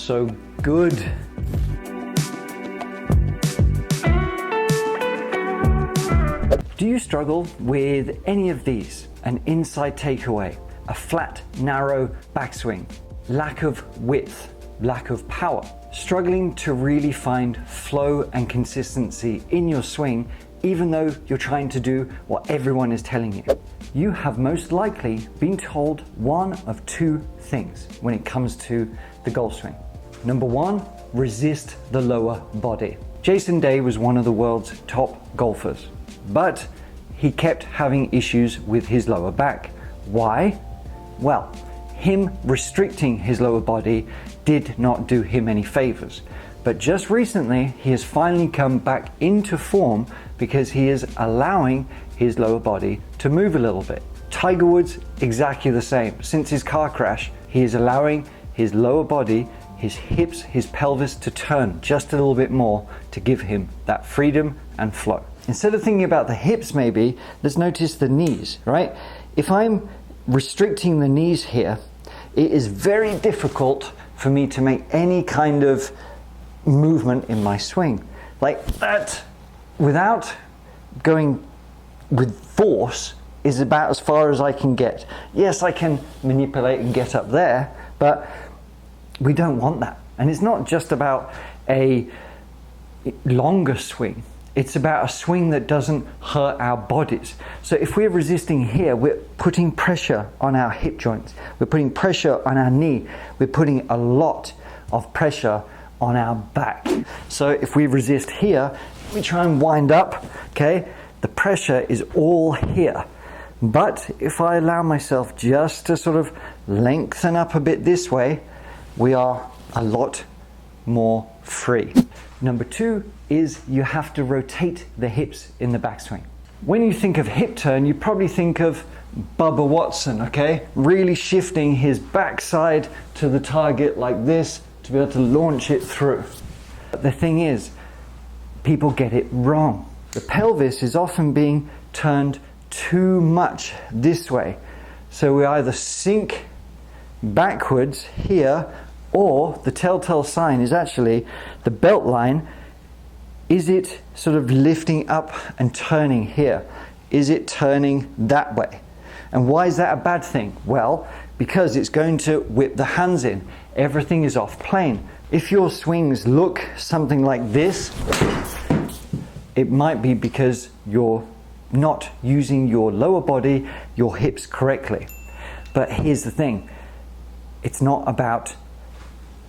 so good. Do you struggle with any of these? An inside takeaway, a flat, narrow backswing, lack of width, lack of power, struggling to really find flow and consistency in your swing, even though you're trying to do what everyone is telling you? You have most likely been told one of two things when it comes to the golf swing. Number one, resist the lower body. Jason Day was one of the world's top golfers, but he kept having issues with his lower back. Why? Well, him restricting his lower body did not do him any favors. But just recently, he has finally come back into form because he is allowing his lower body to move a little bit. Tiger Woods, exactly the same. Since his car crash, he is allowing his lower body, his hips, his pelvis to turn just a little bit more to give him that freedom and flow. Instead of thinking about the hips maybe, let's notice the knees, right? If I'm restricting the knees here, it is very difficult for me to make any kind of movement in my swing. Like that, without going with force, is about as far as I can get. Yes, I can manipulate and get up there, but we don't want that. And it's not just about a longer swing. It's about a swing that doesn't hurt our bodies. So if we're resisting here, we're putting pressure on our hip joints. We're putting pressure on our knee. We're putting a lot of pressure on our back. So if we resist here, we try and wind up, okay? The pressure is all here. But if I allow myself just to sort of lengthen up a bit this way, we are a lot more free. Number two is you have to rotate the hips in the backswing. When you think of hip turn, you probably think of Bubba Watson, okay? Really shifting his backside to the target like this to be able to launch it through. But the thing is, people get it wrong. The pelvis is often being turned too much this way. So we either sink backwards here, or the telltale sign is actually the belt line. Is it sort of lifting up and turning here? Is it turning that way? And why is that a bad thing? Well, because it's going to whip the hands in. Everything is off plane. If your swings look something like this, it might be because you're not using your lower body, your hips correctly. But here's the thing, it's not about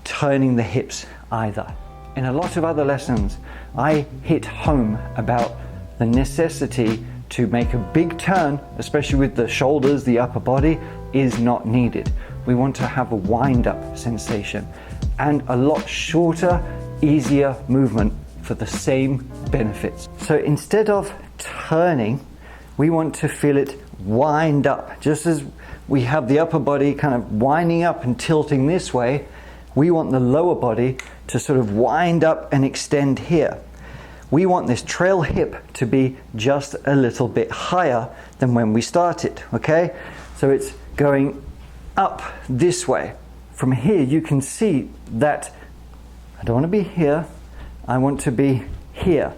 turning the hips either. In a lot of other lessons, I hit home about the necessity to make a big turn, especially with the shoulders, the upper body, is not needed. We want to have a wind-up sensation and a lot shorter, easier movement for the same benefits. So instead of turning, we want to feel it wind up. Just as we have the upper body kind of winding up and tilting this way, we want the lower body to sort of wind up and extend here. We want this trail hip to be just a little bit higher than when we started, okay? So it's going up this way. From here you can see that I don't want to be here, I want to be here.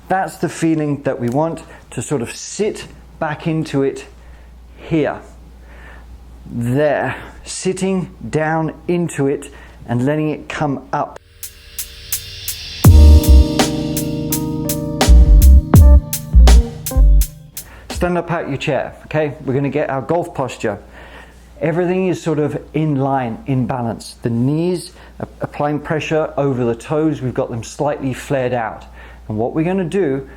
That's the feeling that we want to sort of sit back into it here. There, sitting down into it and letting it come up. Stand up out your chair, okay? We're going to get our golf posture. Everything is sort of in line, in balance. The knees are applying pressure over the toes. We've got them slightly flared out. And what we're going to do,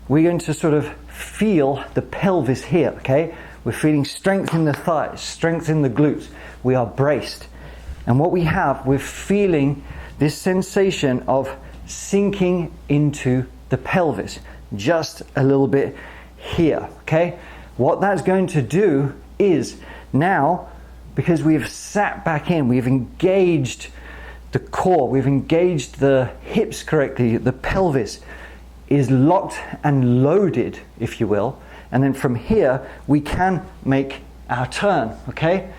we're going to sort of feel the pelvis here, okay? We're feeling strength in the thighs, strength in the glutes. We are braced. And what we have, we're feeling this sensation of sinking into the pelvis, just a little bit here, okay? What that's going to do is now, because we've sat back in, we've engaged the core, we've engaged the hips correctly, the pelvis is locked and loaded, if you will, and then from here we can make our turn, okay?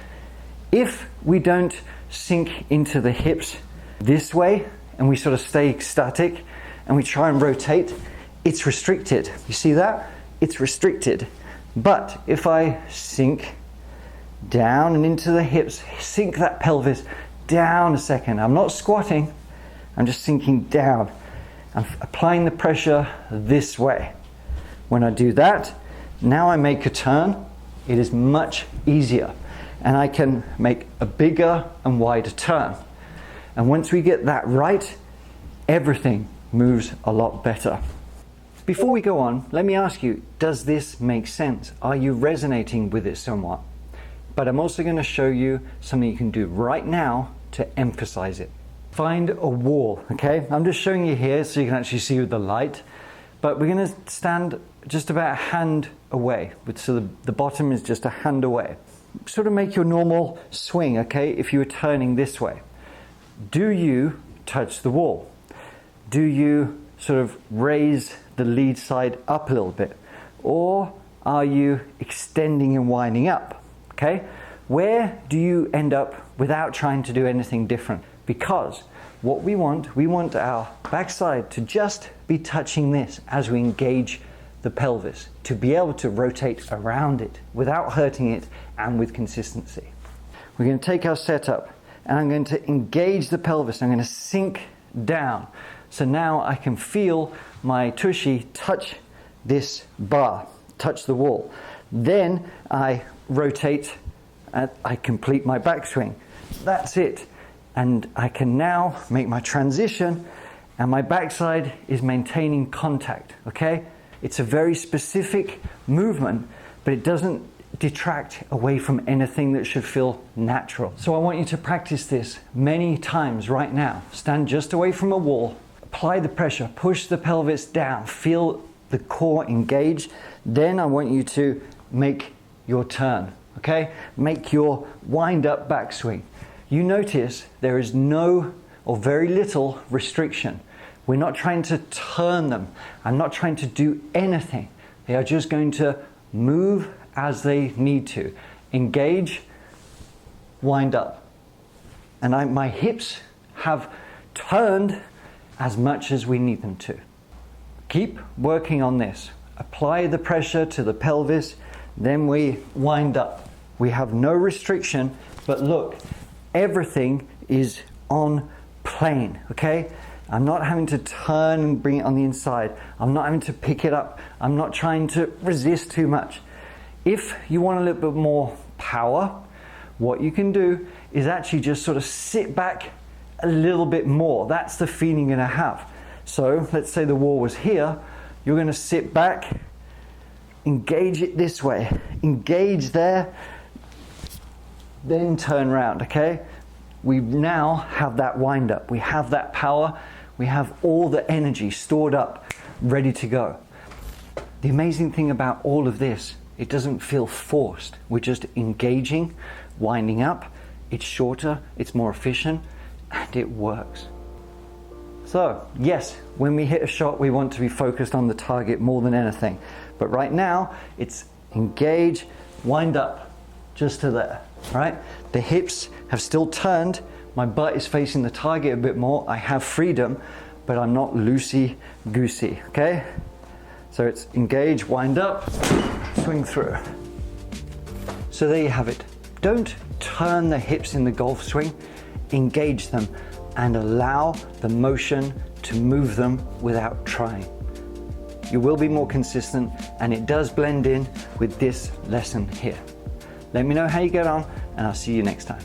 If we don't sink into the hips, this way and we sort of stay static and we try and rotate, it's restricted. You see that? It's restricted. But if I sink down and into the hips, sink that pelvis down a second. I'm not squatting, I'm just sinking down. I'm applying the pressure this way. When I do that, now I make a turn. It is much easier and I can make a bigger and wider turn. And once we get that right, everything moves a lot better. Before we go on, let me ask you, does this make sense? Are you resonating with it somewhat? But I'm also going to show you something you can do right now to emphasize it. Find a wall, okay? I'm just showing you here so you can actually see with the light, but we're going to stand just about a hand away, so the bottom is just a hand away. Sort of make your normal swing, okay, if you were turning this way. Do you touch the wall? Do you sort of raise the lead side up a little bit? Or are you extending and winding up? Okay? Where do you end up without trying to do anything different? Because what we want our backside to just be touching this as we engage the pelvis, to be able to rotate around it without hurting it and with consistency. We're going to take our setup and I'm going to engage the pelvis. I'm going to sink down. So now I can feel my tushy touch this bar, touch the wall. Then I rotate and I complete my backswing. That's it. And I can now make my transition and my backside is maintaining contact, okay? It's a very specific movement, but it doesn't detract away from anything that should feel natural. So I want you to practice this many times right now. Stand just away from a wall, apply the pressure, push the pelvis down, feel the core engage. Then I want you to make your turn, okay? Make your wind up backswing. You notice there is no or very little restriction. We're not trying to turn them. I'm not trying to do anything. They are just going to move as they need to. Engage, wind up. And my hips have turned as much as we need them to. Keep working on this. Apply the pressure to the pelvis, then we wind up. We have no restriction, but look, everything is on plane, okay? I'm not having to turn and bring it on the inside. I'm not having to pick it up. I'm not trying to resist too much. If you want a little bit more power, what you can do is actually just sort of sit back a little bit more. That's the feeling you're going to have. So let's say the wall was here. You're going to sit back, engage it this way, engage there, then turn around, okay? We now have that wind up. We have that power. We have all the energy stored up, ready to go. The amazing thing about all of this, it doesn't feel forced. We're just engaging, winding up. It's shorter, it's more efficient, and it works. So, yes, when we hit a shot, we want to be focused on the target more than anything. But right now, it's engage, wind up, just to there, right? The hips have still turned. My butt is facing the target a bit more. I have freedom, but I'm not loosey-goosey, okay? So it's engage, wind up, swing through. So there you have it. Don't turn the hips in the golf swing, engage them and allow the motion to move them without trying. You will be more consistent and it does blend in with this lesson here. Let me know how you get on and I'll see you next time.